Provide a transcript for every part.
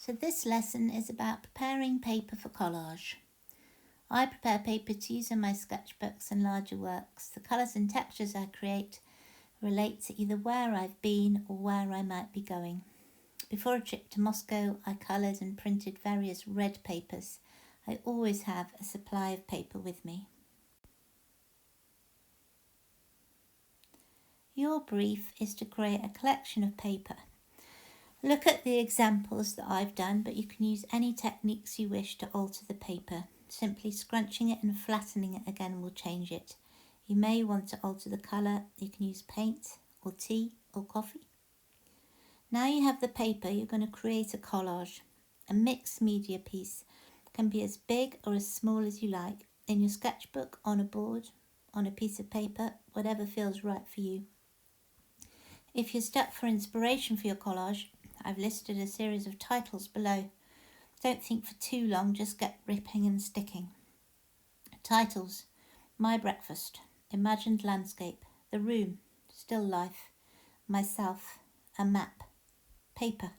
So this lesson is about preparing paper for collage. I prepare paper to use in my sketchbooks and larger works. The colours and textures I create relate to either where I've been or where I might be going. Before a trip to Moscow, I coloured and printed various red papers. I always have a supply of paper with me. Your brief is to create a collection of paper. Look at the examples that I've done, but you can use any techniques you wish to alter the paper. Simply scrunching it and flattening it again will change it. You may want to alter the colour. You can use paint or tea or coffee. Now you have the paper, you're going to create a collage. A mixed media piece can be as big or as small as you like, in your sketchbook, on a board, on a piece of paper, whatever feels right for you. If you're stuck for inspiration for your collage, I've listed a series of titles below. Don't think for too long, just get ripping and sticking. Titles: My Breakfast, Imagined Landscape, The Room, Still Life, Myself, A Map, Paper.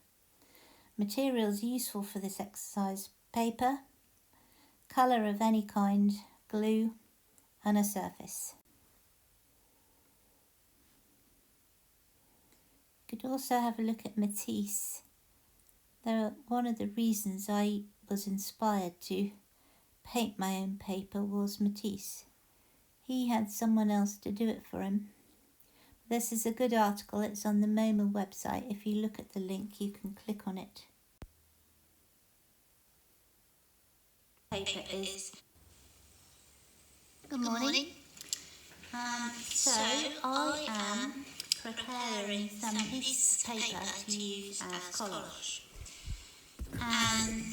Materials useful for this exercise: paper, colour of any kind, glue, and a surface. You could also have a look at Matisse. One of the reasons I was inspired to paint my own paper was Matisse. He had someone else to do it for him. This is a good article. It's on the MoMA website. If you look at the link, you can click on it. Paper is. Good morning. So I am preparing some pieces of paper to use as collage. And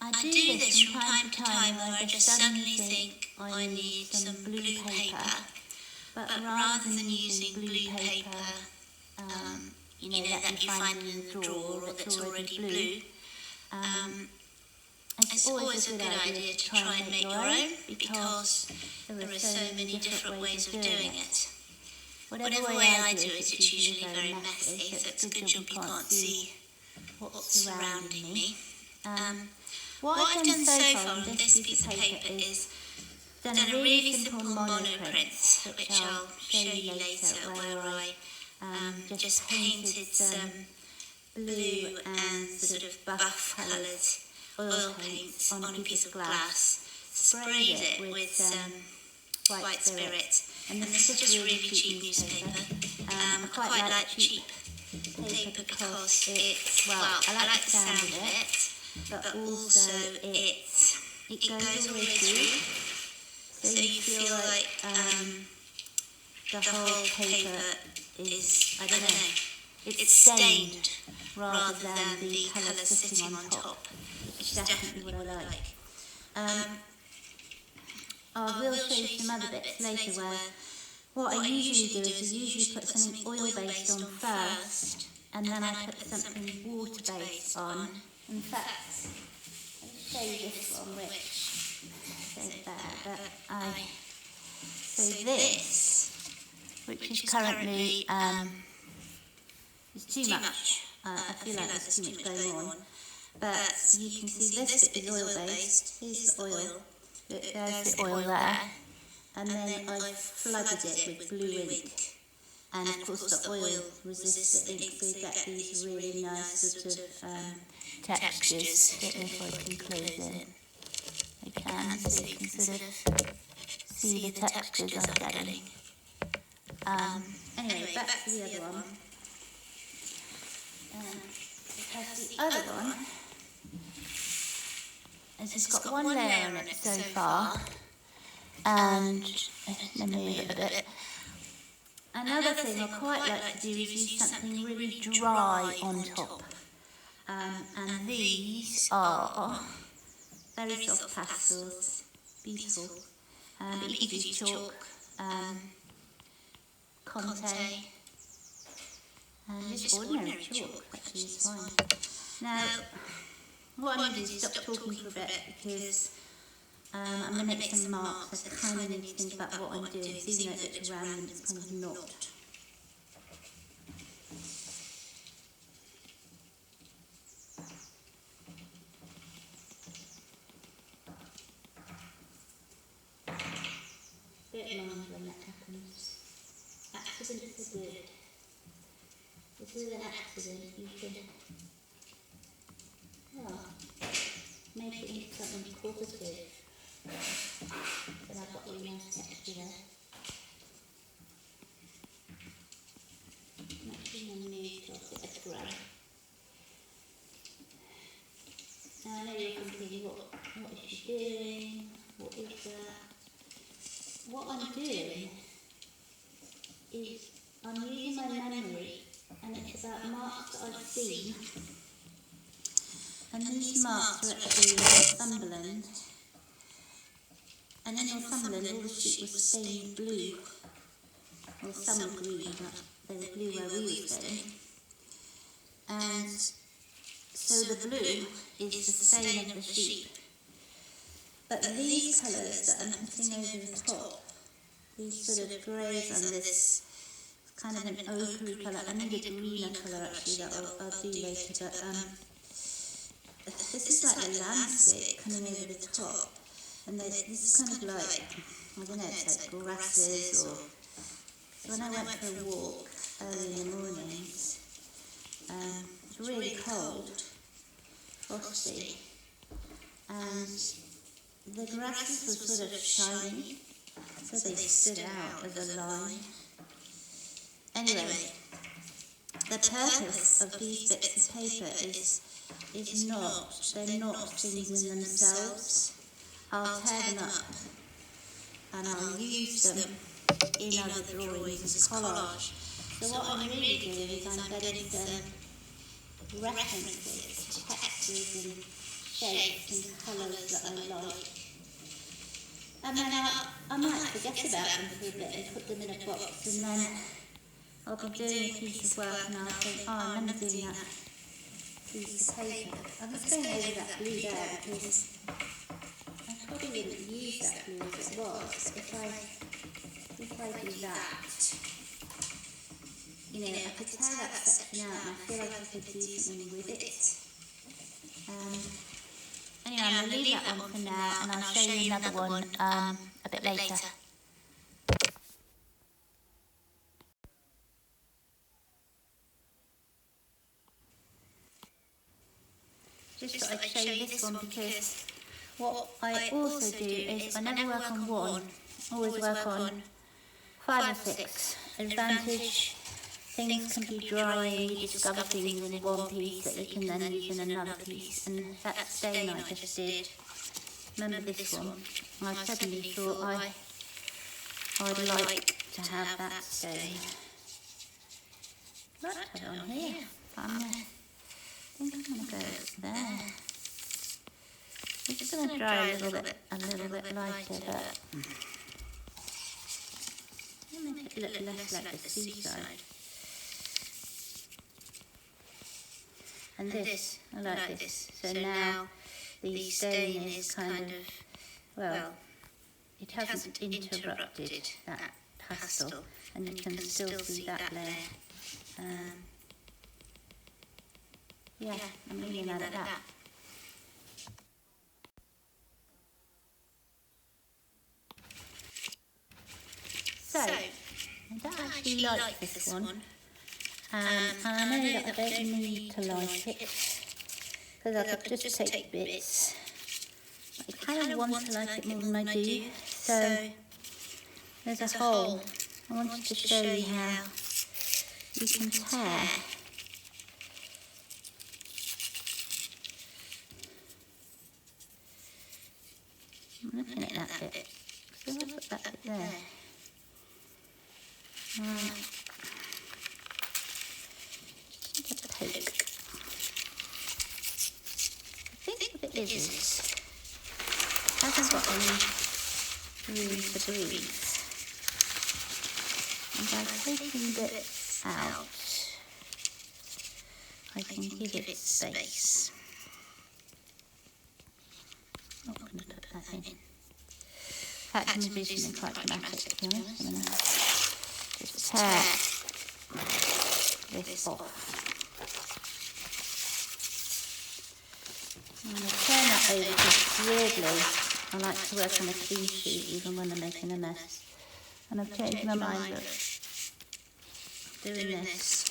I do this from time to time where I just suddenly think I need some blue paper, but rather than using blue paper, that you find in the drawer or that's already blue, it's always a good idea to try and make your own, because there are so many different ways of doing it. Whatever way I do it, it's usually very messy, so it's a good job you can't see what's surrounding me. What I've done so far on this piece of paper is done a really simple monoprint, which I'll show you later, where I just painted some blue and sort of buff coloured oil paints on a piece of glass, sprayed it with some white spirit, and this is just really cheap newspaper. I quite like cheap paper because I like the sound of it, but also it goes all the way through, so you feel like the whole paper is, I don't know, it's stained rather than the colour sitting on top, which is definitely what I like. I will show you some other bits later where what I usually do is I usually put something oil-based on first, and then I put something water-based on. In fact, I'll show you this one, so this, which is currently, is too much. I feel like there's too much going on, but you can see this bit is oil-based. Here's the oil. There's the oil there, and then I've flooded it with blue ink, and of course the oil resists the ink, so you get these really nice sort of textures. I don't know if I can close it. I can, so you can sort of see the textures I'm getting. Anyway, back to the other one. Because the other one has just got one layer on it so far, and let me move it a bit. Another thing I quite like to do is use something really dry on top, and these are very soft pastels, beautiful, but you could use chalk, Conte, and just ordinary chalk actually is fine. Now, what I'm going to do is stop talking for a bit, because I'm going to make some marks. I kind of need to think about what I'm doing, so even though it looks random, it's kind of not. through an accident you can make it into something positive. But I've got a really nice texture there. I'm actually going to move to a bit of grey. Now I know you're thinking, what is she doing? What is that? What I'm doing is I'm using my memory, and it's about marks that I've seen. And these marks are actually in Northumberland. And in Northumberland all the sheep was stained blue. Well, some were green, but they were blue where we were staying. And so the blue is the stain of the sheep. But these colours that I'm putting over the top, these sort of greys and this kind of an ochre colour, I need a greener colour actually that I'll do later, but this is like the landscape coming over the top, and this is kind of like, I don't know, it's like grasses, or so when I went for a walk early in the mornings, it was really cold, frosty, and the grasses were sort of shiny, so they stood out as a line. Anyway, the purpose of these bits of paper is not, they're not things in themselves. I'll tear them up and I'll use them in other drawings as collage. So what I'm really doing is I'm getting some references to textures and shapes and colours that I like. And then I might forget about them for a bit and put them in a box, and then I'll be doing a piece of work and I'll think, oh, I remember doing that piece of paper. I'm just going over that blue there because I probably wouldn't use that blue as it was. If I do that, you know, I could tear that section out and I feel like I could do something with it. Anyway, I'm going to leave that one for now and I'll show you another one a bit later. Just thought I'd show you this one because what I also do is I never work on one, always work on 5 or 6. Advantage, things can be drying, you discover things in one piece that you can then use in another piece, and that stain I just did, remember this one, I suddenly thought I'd like to have that stain. I'd like to have it on here, but I think I'm going to go there. It's just going to dry a little bit lighter, but I'll make it look less like the seaside. And this, I like this. So now the stain is kind of, well, it hasn't interrupted that pastel, and you can still see that layer. Yeah, I'm really mad at that. So, I don't actually like this one, and I know that I don't need to like it, because I could just take bits. I kind of want to like it more than I do, so there's a hole. I wanted to show you how you can tear. I'm looking at that bit, so I'll put that bit there. Right. Just a poke. I think the bit is hasn't got any room to breathe. And by taking bits out, I can give it space. Not going to put that in. In fact, I'm going to do something quite dramatic, to be honest. I'm going to just tear this off. I'm going to turn that over because weirdly I like to work on a clean sheet even when I'm making a mess. And I've changed my mind of doing this.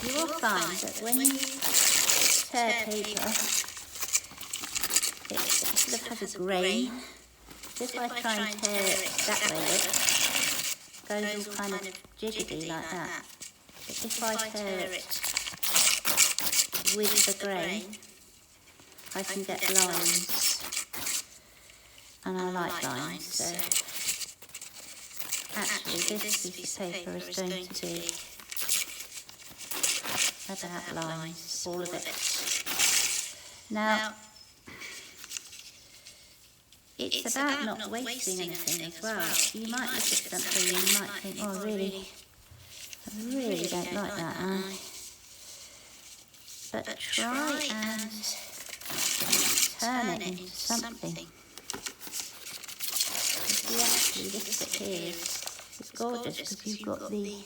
you will find that when you tear paper, it sort of has a grain. If I try and tear it that way, it goes all kind of jiggly like that. But if I tear it with the grain, I can get lines, and I like lines, so actually this piece of paper is going to be about lines, all of it. Now, it's about not wasting anything as well. You might look at something and you might think, oh, I really don't like that. But try and turn it into something. See, actually, this bit here is gorgeous because you've got the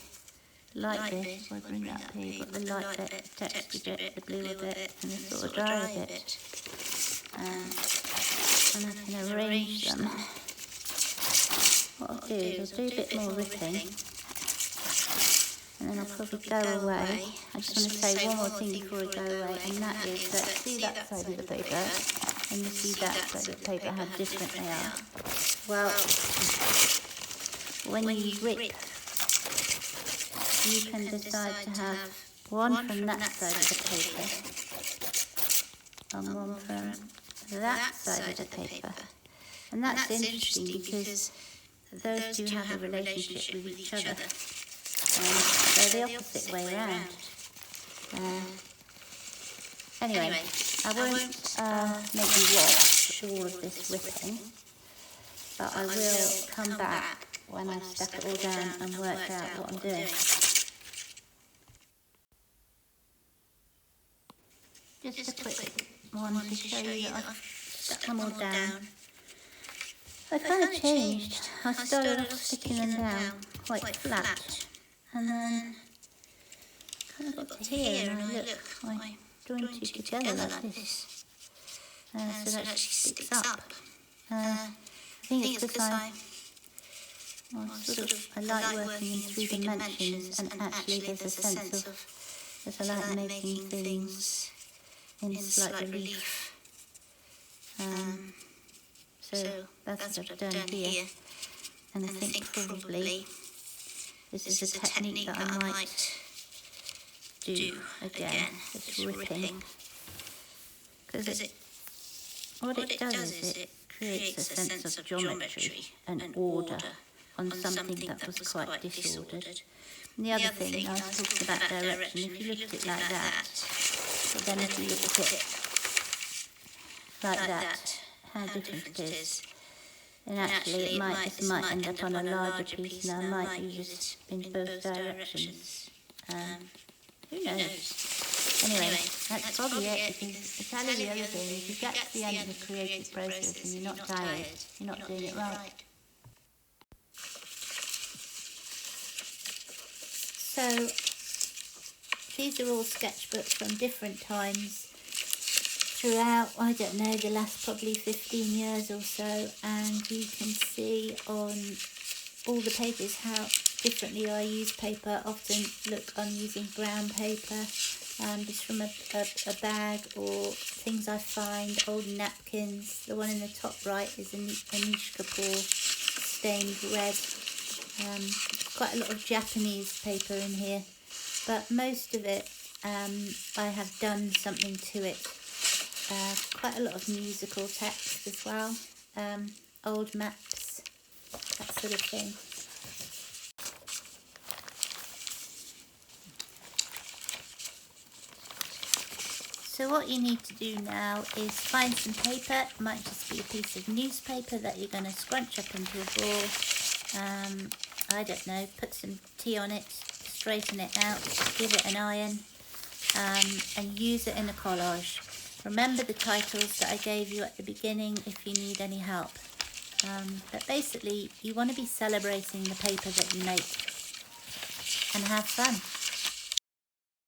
light bit. If I bring that up here, you've got the light bit, the texture bit, the blue bit, and the sort of drier bit. And I can arrange them. What I'll do is I'll do a bit more ripping, and then I'll probably go away. I just want to say one more thing before I go away, and that is that see that side of the paper, and you see that side of the paper, how different they are. Well, when you rip, you can decide to have one from that side of the paper, and one from that side of the paper. And that's interesting because those two have a relationship with each other. They're the opposite way around. Anyway, I won't make you watch all of this ripping, but I will come back when I've stuck it all down and worked out what I'm doing. Just a quick one to show you that I've stuck them all down. I kind of changed. I started off sticking them down quite flat, and then kind of got to here and I joined two together like this, so that actually sticks up. I think it's because I like working in three dimensions, and actually there's a sense of that I like making things in slight relief. So that's what I've done here, and I think probably this is a technique that I might do again, this ripping, because what it does is it creates a sense of geometry and order on something that was quite disordered. And the other thing, I was talking about direction, if you look at it like that, but then if you look at it like that, how different it is. And actually it might end up on a larger piece, and I might use it in both directions. Who knows? Anyway, that's probably it, because I tell you the other thing, if you get to the end of the creative process and you're not tired, you're not doing it right. So, these are all sketchbooks from different times throughout, I don't know, the last probably 15 years or so, and you can see on all the pages how differently I use paper. Often, look, I'm using brown paper, just from a bag, or things I find, old napkins. The one in the top right is a niche Kapoor stained red. Quite a lot of Japanese paper in here, but most of it I have done something to it. Quite a lot of musical text as well, old maps, that sort of thing. So what you need to do now is find some paper. It might just be a piece of newspaper that you're going to scrunch up into a ball. I don't know, put some tea on it, straighten it out, give it an iron, and use it in a collage. Remember the titles that I gave you at the beginning if you need any help. But basically, you want to be celebrating the paper that you make and have fun.